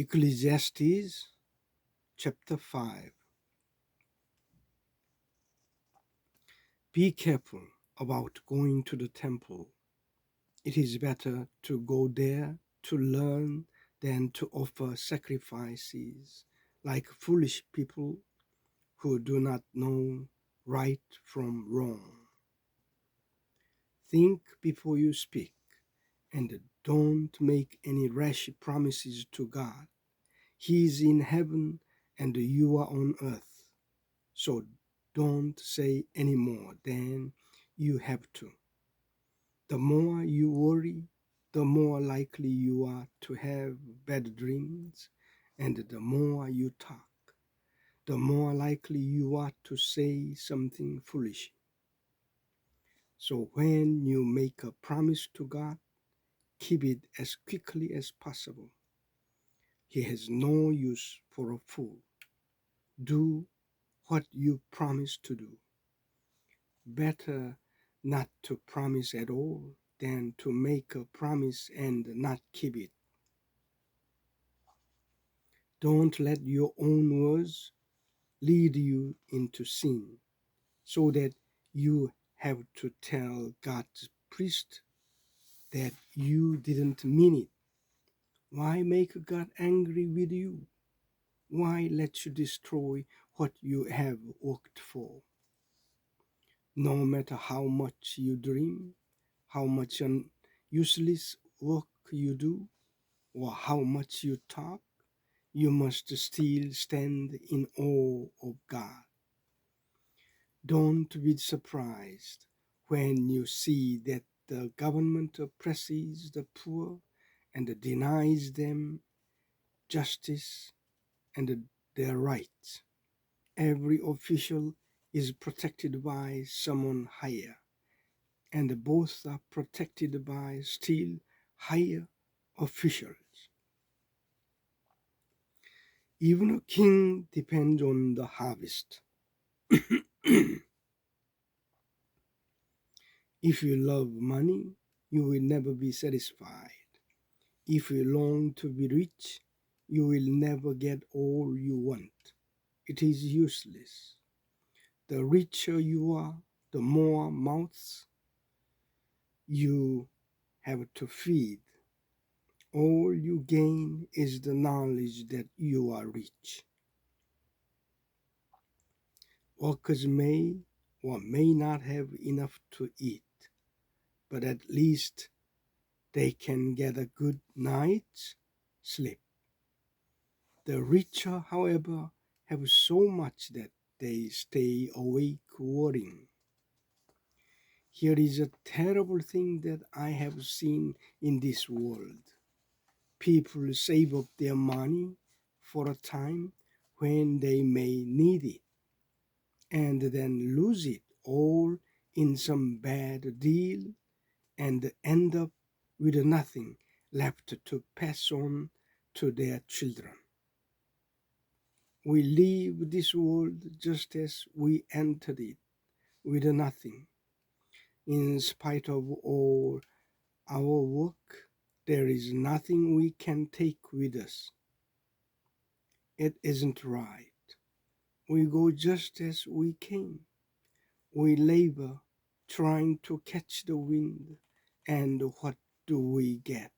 Ecclesiastes chapter 5. Be careful about going to the temple. It is better to go there to learn than to offer sacrifices like foolish people who do not know right from wrong. Think before you speak, and don't make any rash promises to God. He is in heaven and you are on earth. So don't say any more than you have to. The more you worry, the more likely you are to have bad dreams, and the more you talk, the more likely you are to say something foolish. So when you make a promise to God, keep it as quickly as possible. He has no use for a fool. Do what you promise to do. Better not to promise at all than to make a promise and not keep it. Don't let your own words lead you into sin so that you have to tell God's priest that you didn't mean it. Why make God angry with you? Why let you destroy what you have worked for? No matter how much you dream, how much useless work you do, or how much you talk, you must still stand in awe of God. Don't be surprised when you see that the government oppresses the poor and denies them justice and their rights. Every official is protected by someone higher, and both are protected by still higher officials. Even a king depends on the harvest. If you love money, you will never be satisfied. If you long to be rich, you will never get all you want. It is useless. The richer you are, the more mouths you have to feed. All you gain is the knowledge that you are rich. Workers may or may not have enough to eat, but at least they can get a good night's sleep. The richer, however, have so much that they stay awake worrying. Here is a terrible thing that I have seen in this world. People save up their money for a time when they may need it and then lose it all in some bad deal and end up with nothing left to pass on to their children. We leave this world just as we entered it, with nothing. In spite of all our work, there is nothing we can take with us. It isn't right. We go just as we came. We labor trying to catch the wind, and what do we get?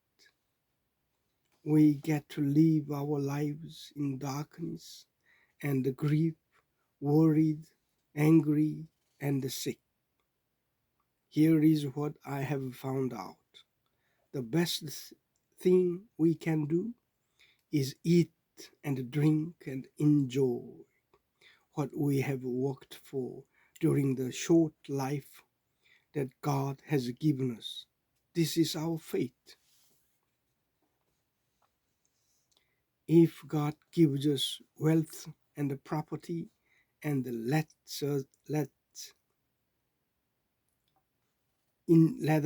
We get to live our lives in darkness and grief, worried, angry, and sick. Here is what I have found out. The best thing we can do is eat and drink and enjoy what we have worked for during the short life that God has given us. This is our fate. If God gives us wealth and property and let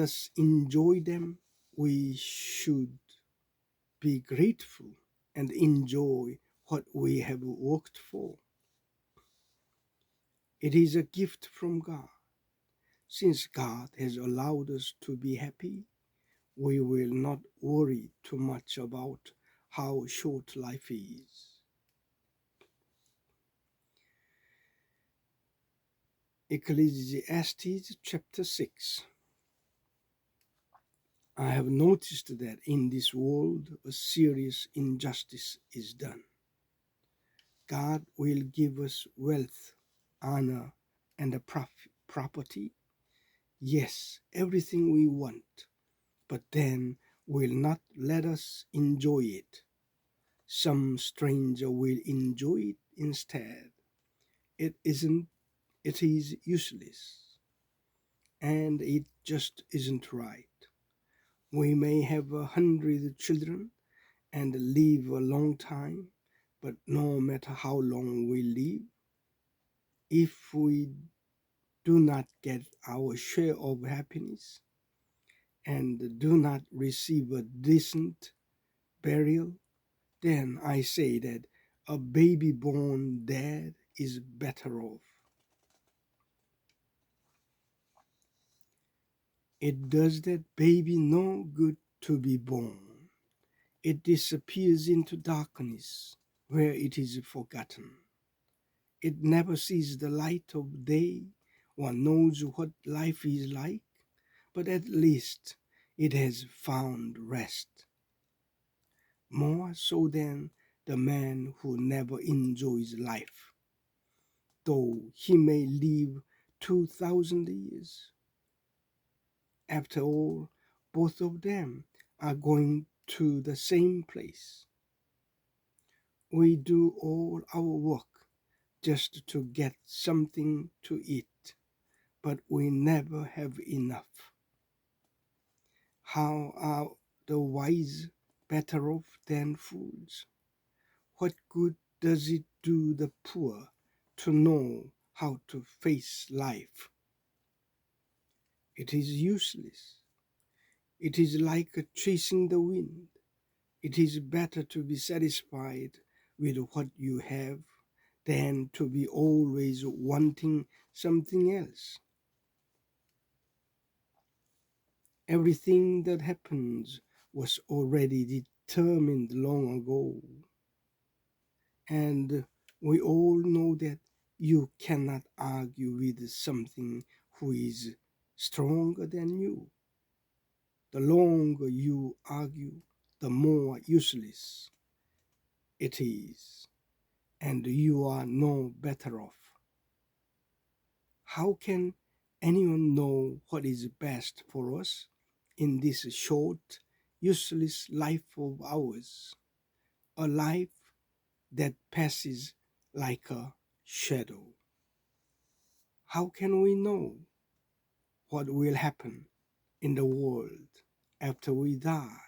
us enjoy them, we should be grateful and enjoy what we have worked for. It is a gift from God. Since God has allowed us to be happy, we will not worry too much about how short life is. Ecclesiastes chapter 6. I have noticed that in this world a serious injustice is done. God will give us wealth, honor, and a property. Yes, everything we want, but then will not let us enjoy it. Some stranger will enjoy it instead. It isn't, it is useless, and it just isn't right. We may have 100 children and live a long time, but no matter how long we live, if we do not get our share of happiness and do not receive a decent burial, then I say that a baby born dead is better off. It does that baby no good to be born. It disappears into darkness where it is forgotten. It never sees the light of day. One knows what life is like, but at least it has found rest. More so than the man who never enjoys life, though he may live 2,000 years. After all, both of them are going to the same place. We do all our work just to get something to eat, but we never have enough. How are the wise better off than fools? What good does it do the poor to know how to face life? It is useless. It is like chasing the wind. It is better to be satisfied with what you have than to be always wanting something else. Everything that happens was already determined long ago. And we all know that you cannot argue with something who is stronger than you. The longer you argue, the more useless it is, and you are no better off. How can anyone know what is best for us in this short, useless life of ours? A life that passes like a shadow. How can we know what will happen in the world after we die?